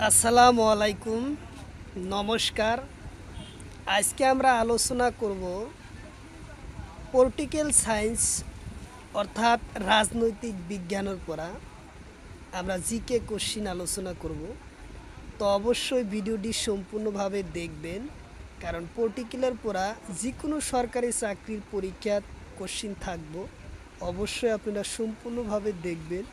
আসসালামু আলাইকুম, নমস্কার। আজকে আমরা আলোচনা করব পলিটিক্যাল সায়েন্স অর্থাৎ রাজনৈতিক বিজ্ঞানের পড়া আমরা জিকে কোশ্চিন আলোচনা করব। তো অবশ্যই ভিডিওটি সম্পূর্ণভাবে দেখবেন, কারণ পলিটিক্যালের পড়া যে কোনো সরকারি চাকরির পরীক্ষার কোশ্চিন থাকবো। অবশ্যই আপনারা সম্পূর্ণভাবে দেখবেন,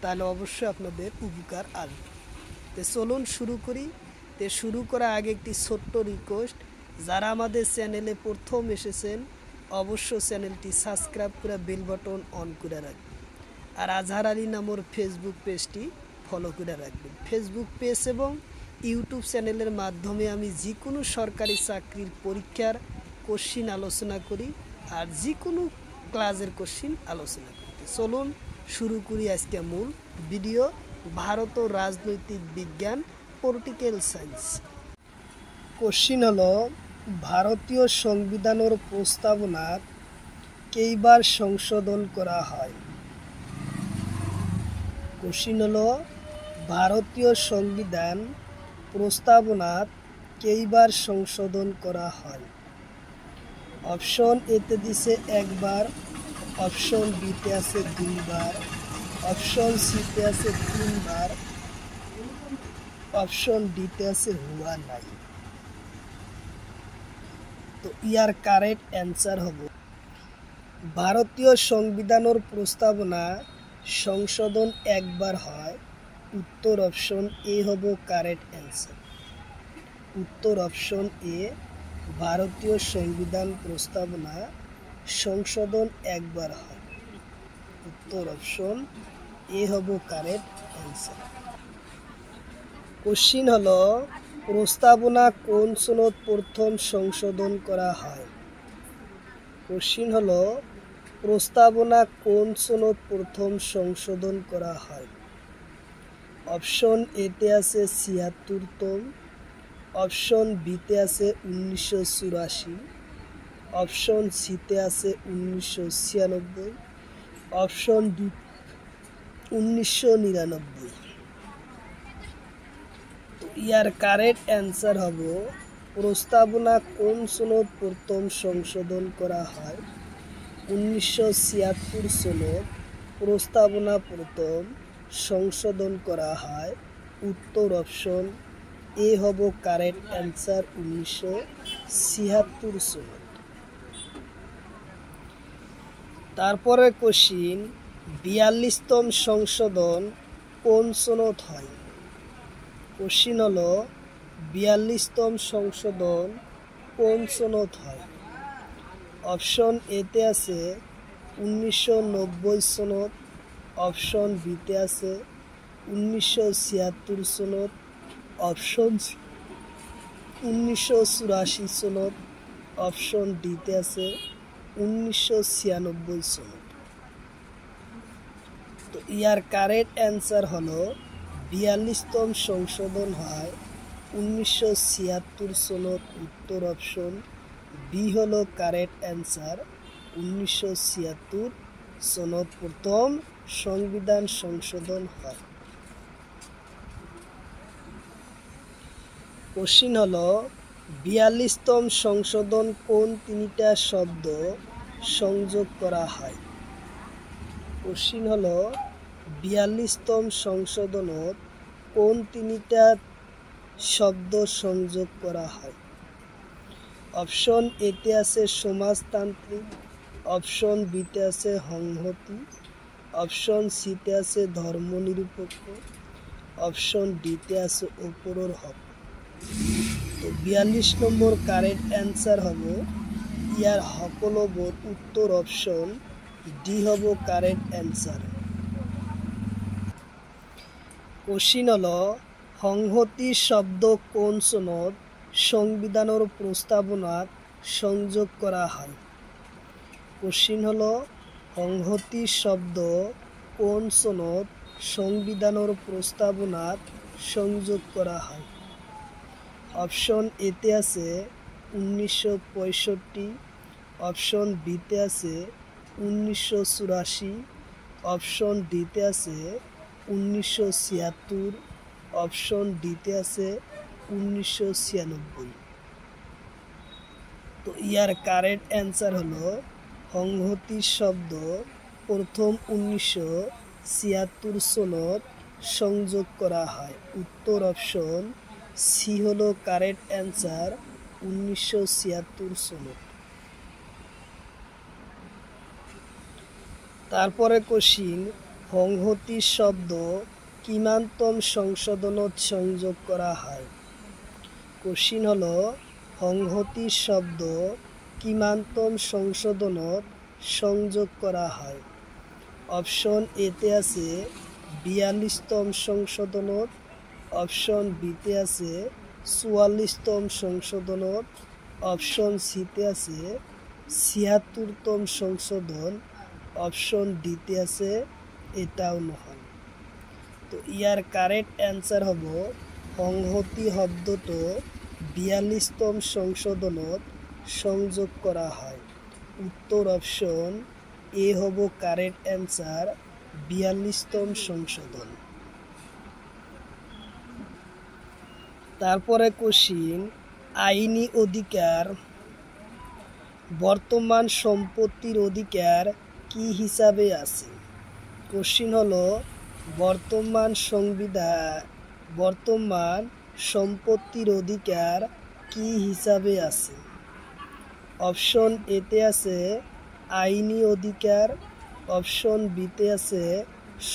তাহলে অবশ্যই আপনাদের উপকার আসবে। তো চলুন শুরু করি। শুরু করার আগে একটি ছোট্ট রিকোয়েস্ট, যারা আমাদের চ্যানেলে প্রথম এসেছেন অবশ্য চ্যানেলটি সাবস্ক্রাইব করে বেল বাটন অন করে রাখবেন, আর আজহার আলী নামের ফেসবুক পেজটি ফলো করে রাখবেন। ফেসবুক পেজ এবং ইউটিউব চ্যানেলের মাধ্যমে আমি যে কোনো সরকারি চাকরির পরীক্ষার কোশ্চিন আলোচনা করি, আর যে কোনো ক্লাসের কোশ্চিন আলোচনা করি। চলুন শুরু করি আজকে মূল ভিডিও, ভারত ও রাজনৈতিক বিজ্ঞান পলিটিক্যাল সায়েন্স। কোশ্চিন হলো, ভারতীয় সংবিধানের প্রস্তাবনা কেইবার সংশোধন করা হয়? কোশ্চিন হলো, ভারতীয় সংবিধান প্রস্তাবনা কেইবার সংশোধন করা হয়? অপশন এতে দিছে একবার, অপশন বিতে আছে দুইবার, অপশন সিতে আছে তিনবার, অপশন ডিতে আছে হুয়া নাই। তো ইয়ার কারেক্ট অ্যান্সার হবে ভারতীয় সংবিধানের প্রস্তাবনা সংশোধন একবার হয়। উত্তর অপশন এ হব কারেক্ট অ্যান্সার। উত্তর অপশন এ, ভারতীয় সংবিধান প্রস্তাবনা সংশোধন একবার হয়। উত্তর অপশন এ হব কারেক্ট অ্যান্সার। কোশ্চিন হলো, প্রস্তাবনা কোন সনদ প্রথম সংশোধন করা হয়? কোশ্চিন হলো, প্রস্তাবনা কোন সনদ প্রথম সংশোধন করা হয়? অপশন এতে আছে ৭৬তম, অপশন বিতে আছে ১৯৮৪, অপশন সিতে আছে ১৯৯৬, অপশন ডি ১৯৯৯। ইয়ার কারেক্ট অ্যান্সার হবে প্রস্তাবনা কোন সনদ প্রথম সংশোধন করা হয়? ১৯৭৬ সনদ প্রস্তাবনা প্রথম সংশোধন করা হয়। উত্তর অপশন এ হব কারেক্ট অ্যান্সার, ১৯৭৬ সনদ। তারপরে কোশ্চিন, ৪২তম সংশোধন কোন সনদ হয়? কোশ্চিন হলো, ৪২তম সংশোধন কোন সনদ হয়? অপশন এতে আছে ১৯৯০ সনদ, অপশন বিতে আছে ১৯৭৬ সনদ, অপশন ১৯৮৪ সনদ, অপশন ডিতে আছে ১৯৯৬ সনদ। তো ইয়ার কারেক্ট অ্যান্সার হলো ৪২তম সংশোধন হয় ১৯৭৬ সনদ। উত্তর অপশন বি হলো কারেক্ট অ্যান্সার, ১৯৭৬ সনদ প্রথম সংবিধান সংশোধন হয়। কোশ্চিন হলো, ৪২তম সংশোধন কোন তিনটা শব্দ সংযোগ করা হয়? কোশ্চিন হলো, ৪২তম সংশোধনত কোন তিনটা শব্দ সংযোগ করা হয়? অপশন এতে আছে সমাজতান্ত্রিক, অপশন বিতে আছে সংহতি, অপশন সিতে আছে ধর্মনিরপেক্ষ, অপশন ডিতে আছে ওপরের হক। তো ৪২ নম্বর কারেক্ট অ্যান্সার হবে ইয়ার হকলবর। উত্তর অপশন ডি হব কারেক্ট অ্যান্সার। কোশ্চিন হলো, সংহতি শব্দ কোন সনদ সংবিধানের প্রস্তাবনাত সংযোগ করা হয়? কোশ্চিন হলো, সংহতি শব্দ কোন সনদ সংবিধানের প্রস্তাবনাত সংযোগ করা হয়? অপশন এতে আছে ১৯৬৫, অপশন বিতে আছে ১৯৮৪, অপশন ডিতে আছে ১৯৭৬, অপশন ডিতে আছে 1996। তো ইয়ার কারেক্ট অ্যান্সার হলো সংহতি শব্দ প্রথম 1976 সনত সংযোগ করা হয়। উত্তর অপশন সি হলো কারেক্ট অ্যান্সার, 1976 সনত। তারপরে কোশ্চিন, সংহতি শব্দ কিমানতম সংশোধনত সংযোগ করা হয়। কোশ্চিন হলো সংহতি শব্দ কিমানতম সংশোধনত সংযোগ করা হয়। অপশন এতে আছে 42তম সংশোধনত, অপশন বিতে আছে 44তম সংশোধনত, অপশন সিতে আছে 76তম সংশোধন, অপশন ডিতে আছে এটাও নহয়। তো ইয়ার কারেক্ট অ্যান্সার হব সংহতি শব্দটো 42তম সংশোধনত সংযোগ করা হয়। উত্তর অপশন এ হব কারেক্ট অ্যান্সার, 42তম সংশোধন। তারপরে কোশ্চিন, আইনি অধিকার বর্তমান সম্পত্তির অধিকার কি হিসাবে আছে। কোশ্চিন হলো বর্তমান সম্পত্তির অধিকার কি হিসাবে আছে। অপশন এতে আছে আইনি অধিকার, অপশন বিতে আছে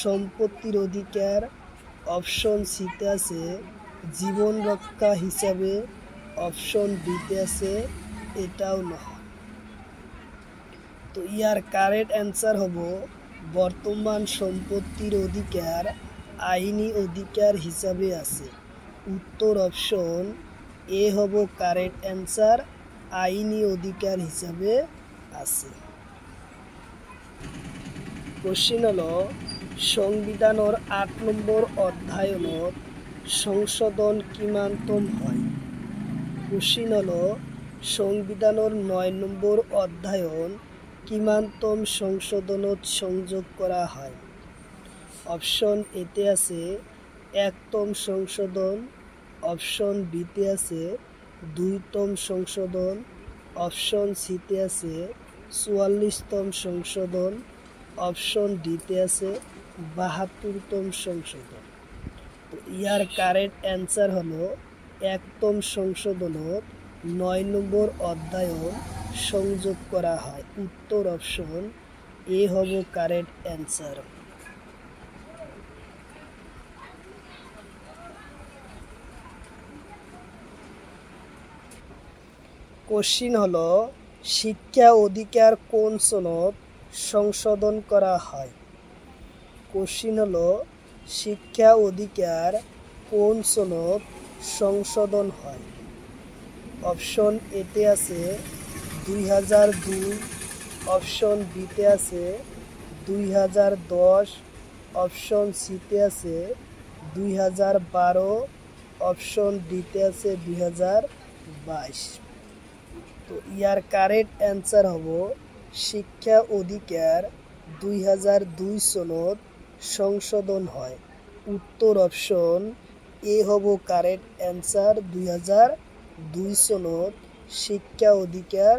সম্পত্তির অধিকার, অপশন সিতে আছে জীবন রক্ষা হিসাবে, অপশন ডিতে আছে এটাও নহয়। তো ইয়ার কারেক্ট অ্যান্সার হব বর্তমান সম্পত্তির অধিকার আইনি অধিকার হিসাবে আছে। উত্তর অপশন এ হব কারেক্ট অ্যান্সার, আইনি অধিকার হিসাবে আছে। কোশ্চিন হলো সংবিধানের 8 নম্বর অধ্যায়নত সংশোধন কিমানতম হয়। কোশ্চিন হলো সংবিধানের 9 নম্বর অধ্যায়ন কিমানতম সংশোধনত সংযোগ করা হয়। অপশন এতে আছে 1তম সংশোধন, অপশন বিতে আছে 2তম সংশোধন, অপশন সিতে আছে 44তম সংশোধন, অপশন ডিতে আছে 72তম সংশোধন। তো ইয়ার কারেক্ট অ্যান্সার হলো 1তম সংশোধনত 9 নম্বর অধ্যায়ন সংযোগ করা হয়। উত্তর অপশন এ হব কারেক্ট অ্যান্সার। কোশ্চিন হলো শিক্ষা অধিকার কোন সনত সংশোধন করা হয়। কোশ্চিন হলো শিক্ষা অধিকার কোন সনত সংশোধন হয়। অপশন এতে আছে 2002, অপশন বিতে আছে 2010, অপশন সিতে আছে 2012, অপশন ডিতে আছে 2022। তো ইয়ার কারেক্ট অ্যান্সার হব শিক্ষা অধিকার 2002 সনত সংশোধন হয়। উত্তর অপশন এ হব কারেক্ট অ্যান্সার, 2002 সনত শিক্ষা অধিকার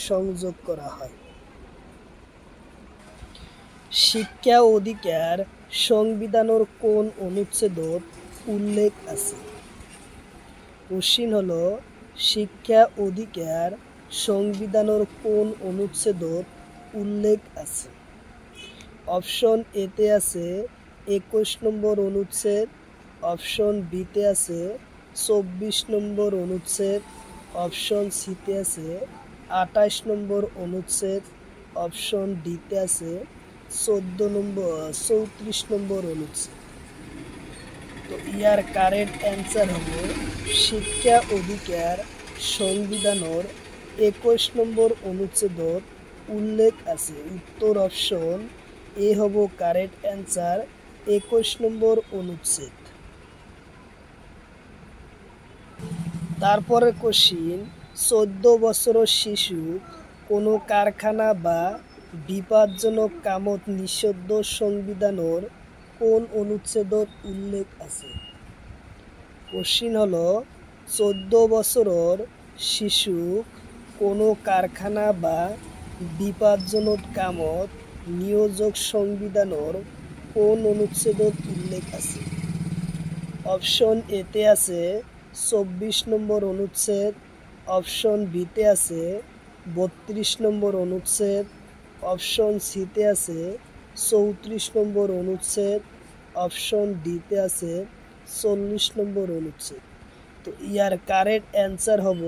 সংযোগ করা হয়। শিক্ষা অধিকার সংবিধানের কোন অনুচ্ছেদত উল্লেখ আছে। কোশ্চিন হলো শিক্ষা অধিকার সংবিধানের কোন অনুচ্ছেদত উল্লেখ আছে। অপশন এতে আছে 21 নম্বর অনুচ্ছেদ, অপশন বিতে আছে 24 নম্বর অনুচ্ছেদ, অপশন সিতে আছে 28 নম্বর অনুচ্ছেদ, অপশন ডিতে আছে 34 নম্বর অনুচ্ছেদ। তো ইয়ার কারেক্ট অ্যান্সার হবে শিক্ষা অধিকার সংবিধানের 21 নম্বর অনুচ্ছেদত উল্লেখ আছে। উত্তর অপশন এ হব কারেক্ট অ্যান্সার, 21 নম্বর অনুচ্ছেদ। তারপরে কোশ্চিন, 14 বছরের শিশু কোনো কারখানা বা বিপজ্জনক কামত নিষিদ্ধ সংবিধানের কোন অনুচ্ছেদত উল্লেখ আছে। কোশ্চিন হলো 14 বছরের শিশু কোনো কারখানা বা বিপজ্জনক কামত নিয়োজক সংবিধানের কোন অনুচ্ছেদত উল্লেখ আছে? অপশন এতে আছে 24 নম্বর অনুচ্ছেদ, অপশন বিতে আছে 32 নম্বর অনুচ্ছেদ, অপশন সিতে আছে 34 নম্বর অনুচ্ছেদ, অপশন ডিতে আছে 40 নম্বর অনুচ্ছেদ। তো ইয়ার কারেক্ট অ্যান্সার হব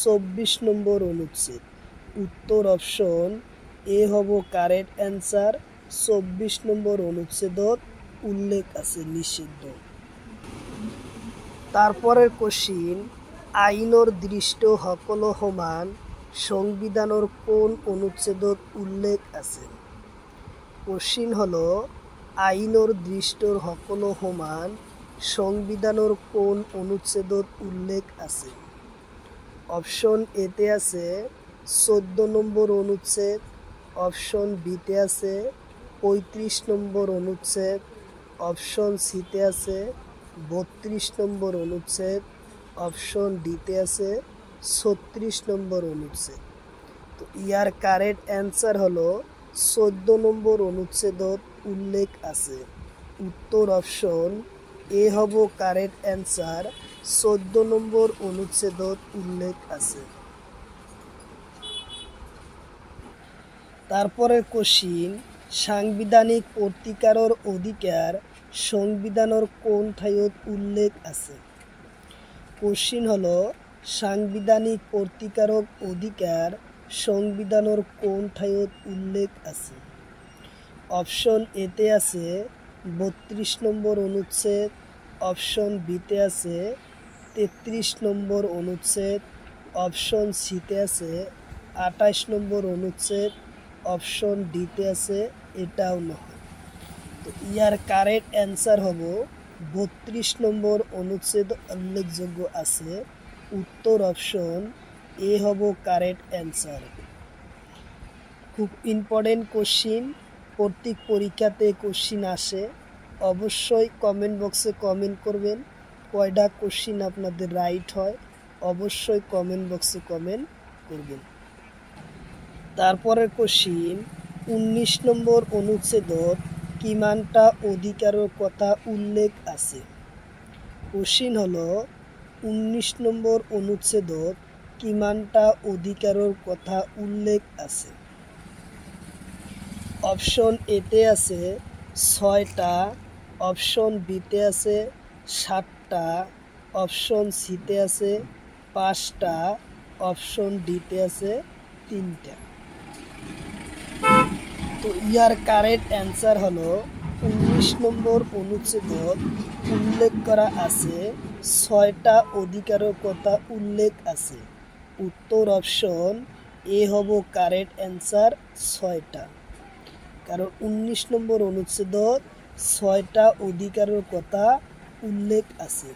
24 নম্বর অনুচ্ছেদ। উত্তর অপশন এ হব কারেক্ট অ্যান্সার। 24 নম্বর অনুচ্ছেদত উল্লেখ আছে নিষিদ্ধ। তারপরের কোশ্চিন, আইনর দৃষ্ট সকল সমান সংবিধানের কোন অনুচ্ছেদত উল্লেখ আছে? কোশ্চিন হলো আইনর দৃষ্ট সকল সমান সংবিধানের কোন অনুচ্ছেদত উল্লেখ আছে? অপশন এতে আছে 14 নম্বর অনুচ্ছেদ, অপশন বিতে আছে 35 নম্বর অনুচ্ছেদ, অপশন সিতে আছে 32 নম্বর অনুচ্ছেদ, অপশন ডিতে আছে 36 নম্বর অনুচ্ছেদ। তো ইয়ার কারেক্ট অ্যান্সার হলো 14 নম্বর অনুচ্ছেদত উল্লেখ আছে। উত্তর অপশন এ হব কারেক্ট অ্যান্সার। 14 নম্বর অনুচ্ছেদত উল্লেখ আছে। তারপরে কোশ্চিন, সাংবিধানিক প্রতিকারের অধিকার সংবিধানের কোন ঠাইত উল্লেখ আছে? কোশ্চিন হলো সাংবিধানিক প্রতিকারক অধিকার সংবিধানের কোন ঠাইত উল্লেখ আছে? অপশন এতে আছে 32 নম্বর অনুচ্ছেদ, অপশন বিতে আছে 33 নম্বর অনুচ্ছেদ, অপশন সিতে আছে 28 নম্বর অনুচ্ছেদ, অপশন ডিতে আছে এটাও নয়। তো ইয়ার কারেক্ট অ্যান্সার হব 32 নম্বর অনুচ্ছেদ উল্লেখযোগ্য আছে। উত্তর অপশন এ হব কারেক্ট অ্যান্সার। খুব ইম্পর্টেন্ট কোশ্চিন, প্রত্যেক পরীক্ষাতে কোশ্চিন আসে। অবশ্যই কমেন্ট বক্সে কমেন্ট করবেন কয়টা কোশ্চিন আপনাদের রাইট হয়, অবশ্যই কমেন্ট বক্সে কমেন্ট করবেন। তারপরের কোশ্চিন, 19 নম্বর অনুচ্ছেদত কিমানটা অধিকারের কথা উল্লেখ আছে? কোশ্চিন হলো 19 নম্বর অনুচ্ছেদত কিমানটা অধিকারের কথা উল্লেখ আছে? অপশন এতে আছে 6টা, অপশন বিতে আছে 7টা, অপশন সিতে আছে 5টা, অপশন ডিতে আছে 3টা। তো ইয়ার কারেক্ট অ্যান্সার হলো 19 নম্বর অনুচ্ছেদত উল্লেখ করা আছে 6টা অধিকারের কথা উল্লেখ আছে। উত্তর অপশন এ হব কারেক্ট অ্যান্সার 6টা। কারণ 19 নম্বর অনুচ্ছেদত 6টা অধিকারের কথা উল্লেখ আছে।